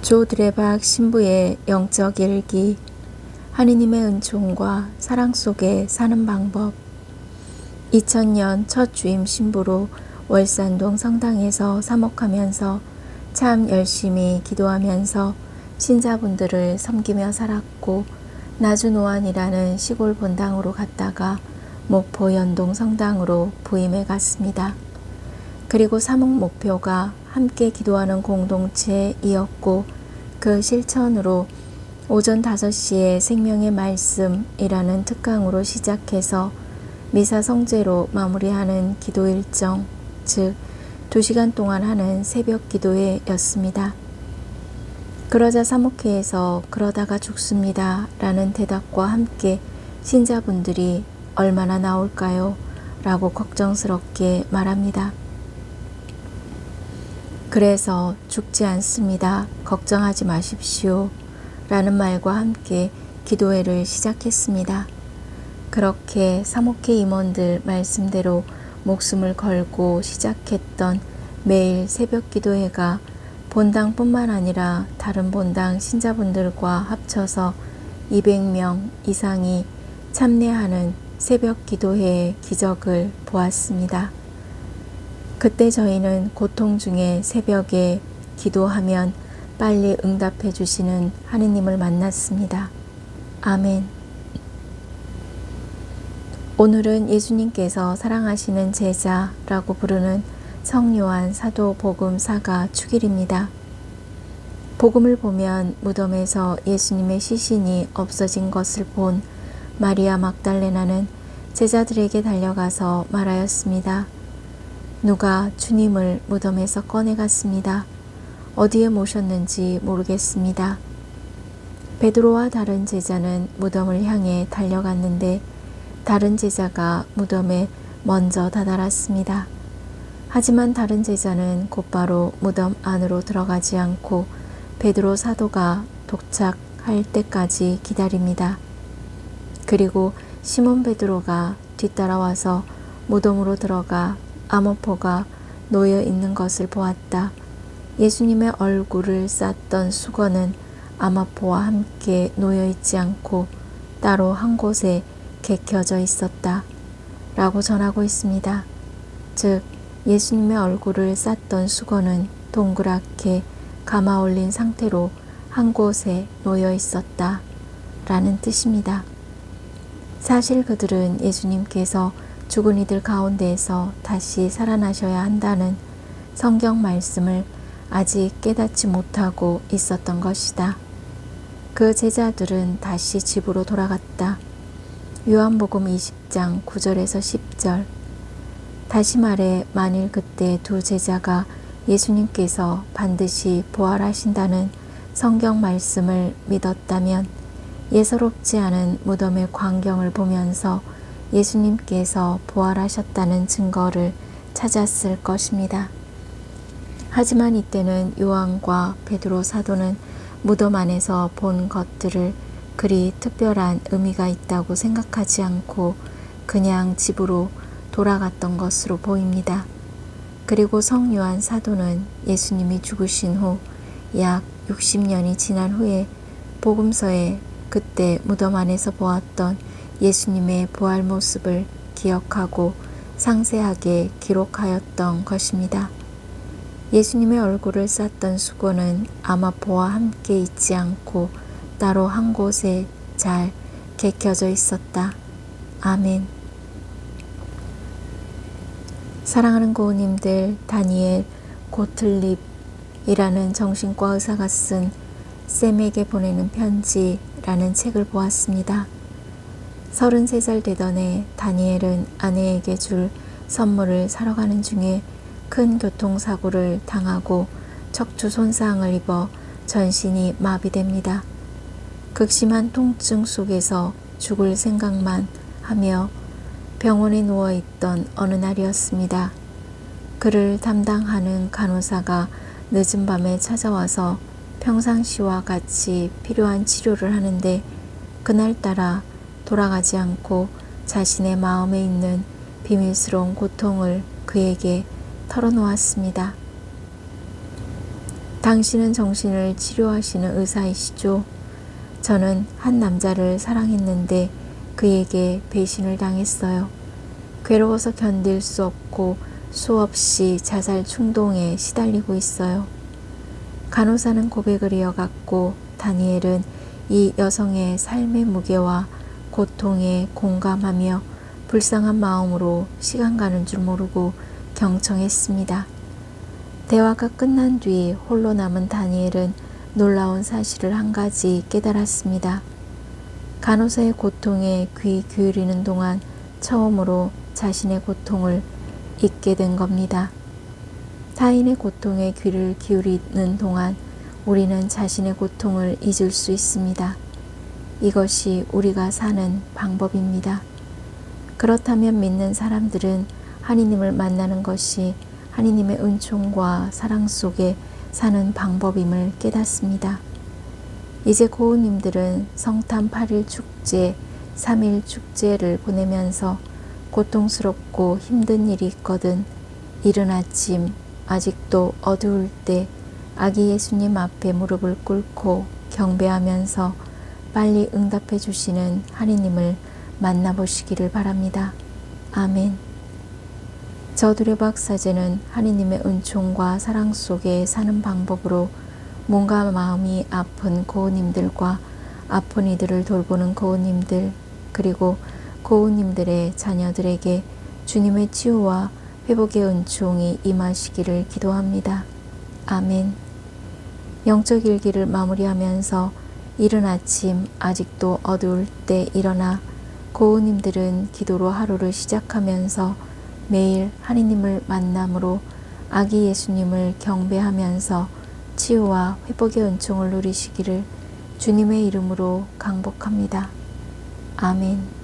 조 드레박 신부의 영적 일기. 하느님의 은총과 사랑 속에 사는 방법. 2000년 첫 주임 신부로 월산동 성당에서 사목하면서 참 열심히 기도하면서 신자분들을 섬기며 살았고, 나주노안이라는 시골 본당으로 갔다가 목포 연동 성당으로 부임해 갔습니다. 그리고 사목 목표가 함께 기도하는 공동체이었고, 그 실천으로 오전 5시에 생명의 말씀이라는 특강으로 시작해서 미사 성제로 마무리하는 기도 일정, 즉 2시간 동안 하는 새벽 기도회였습니다. 그러자 사목회에서 그러다가 죽습니다 라는 대답과 함께 신자분들이 얼마나 나올까요? 라고 걱정스럽게 말합니다. 그래서 죽지 않습니다. 걱정하지 마십시오. 라는 말과 함께 기도회를 시작했습니다. 그렇게 사목회 임원들 말씀대로 목숨을 걸고 시작했던 매일 새벽 기도회가 본당뿐만 아니라 다른 본당 신자분들과 합쳐서 200명 이상이 참여하는 새벽 기도회의 기적을 보았습니다. 그때 저희는 고통 중에 새벽에 기도하면 빨리 응답해 주시는 하느님을 만났습니다. 아멘. 오늘은 예수님께서 사랑하시는 제자라고 부르는 성요한 사도 복음사가 축일입니다. 복음을 보면 무덤에서 예수님의 시신이 없어진 것을 본 마리아 막달레나는 제자들에게 달려가서 말하였습니다. 누가 주님을 무덤에서 꺼내갔습니다. 어디에 모셨는지 모르겠습니다. 베드로와 다른 제자는 무덤을 향해 달려갔는데 다른 제자가 무덤에 먼저 다다랐습니다. 하지만 다른 제자는 곧바로 무덤 안으로 들어가지 않고 베드로 사도가 도착할 때까지 기다립니다. 그리고 시몬 베드로가 뒤따라와서 무덤으로 들어가 암호포가 놓여 있는 것을 보았다. 예수님의 얼굴을 쌌던 수건은 암호포와 함께 놓여 있지 않고 따로 한 곳에 개켜져 있었다. 라고 전하고 있습니다. 즉, 예수님의 얼굴을 쌌던 수건은 동그랗게 감아 올린 상태로 한 곳에 놓여 있었다. 라는 뜻입니다. 사실 그들은 예수님께서 죽은 이들 가운데에서 다시 살아나셔야 한다는 성경 말씀을 아직 깨닫지 못하고 있었던 것이다. 그 제자들은 다시 집으로 돌아갔다. 요한복음 20장 9절에서 10절. 다시 말해 만일 그때 두 제자가 예수님께서 반드시 부활하신다는 성경 말씀을 믿었다면 예사롭지 않은 무덤의 광경을 보면서 예수님께서 부활하셨다는 증거를 찾았을 것입니다. 하지만 이때는 요한과 베드로 사도는 무덤 안에서 본 것들을 그리 특별한 의미가 있다고 생각하지 않고 그냥 집으로 돌아갔던 것으로 보입니다. 그리고 성요한 사도는 예수님이 죽으신 후 약 60년이 지난 후에 복음서에 그때 무덤 안에서 보았던 예수님의 부활 모습을 기억하고 상세하게 기록하였던 것입니다. 예수님의 얼굴을 쌌던 수건은 암호포와 함께 있지 않고 따로 한 곳에 잘 개켜져 있었다. 아멘. 사랑하는 고우님들, 다니엘 고틀립이라는 정신과 의사가 쓴 샘에게 보내는 편지라는 책을 보았습니다. 33살 되던 해 다니엘은 아내에게 줄 선물을 사러 가는 중에 큰 교통사고를 당하고 척추 손상을 입어 전신이 마비됩니다. 극심한 통증 속에서 죽을 생각만 하며 병원에 누워있던 어느 날이었습니다. 그를 담당하는 간호사가 늦은 밤에 찾아와서 평상시와 같이 필요한 치료를 하는데 그날따라 돌아가지 않고 자신의 마음에 있는 비밀스러운 고통을 그에게 털어놓았습니다. 당신은 정신을 치료하시는 의사이시죠? 저는 한 남자를 사랑했는데 그에게 배신을 당했어요. 괴로워서 견딜 수 없고 수없이 자살 충동에 시달리고 있어요. 간호사는 고백을 이어갔고 다니엘은 이 여성의 삶의 무게와 고통에 공감하며 불쌍한 마음으로 시간 가는 줄 모르고 경청했습니다. 대화가 끝난 뒤 홀로 남은 다니엘은 놀라운 사실을 한 가지 깨달았습니다. 간호사의 고통에 귀 기울이는 동안 처음으로 자신의 고통을 잊게 된 겁니다. 타인의 고통에 귀를 기울이는 동안 우리는 자신의 고통을 잊을 수 있습니다. 이것이 우리가 사는 방법입니다. 그렇다면 믿는 사람들은 하느님을 만나는 것이 하느님의 은총과 사랑 속에 사는 방법임을 깨닫습니다. 이제 고우님들은 성탄 8일 축제, 3일 축제를 보내면서 고통스럽고 힘든 일이 있거든 이른 아침 아직도 어두울 때 아기 예수님 앞에 무릎을 꿇고 경배하면서 빨리 응답해 주시는 하느님을 만나보시기를 바랍니다. 아멘. 저들의 박사제는 하느님의 은총과 사랑 속에 사는 방법으로 몸과 마음이 아픈 고우님들과 아픈 이들을 돌보는 고우님들 그리고 고우님들의 자녀들에게 주님의 치유와 회복의 은총이 임하시기를 기도합니다. 아멘. 영적 일기를 마무리하면서 이른 아침 아직도 어두울 때 일어나 고우님들은 기도로 하루를 시작하면서 매일 하느님을 만남으로 아기 예수님을 경배하면서 치유와 회복의 은총을 누리시기를 주님의 이름으로 강복합니다. 아멘.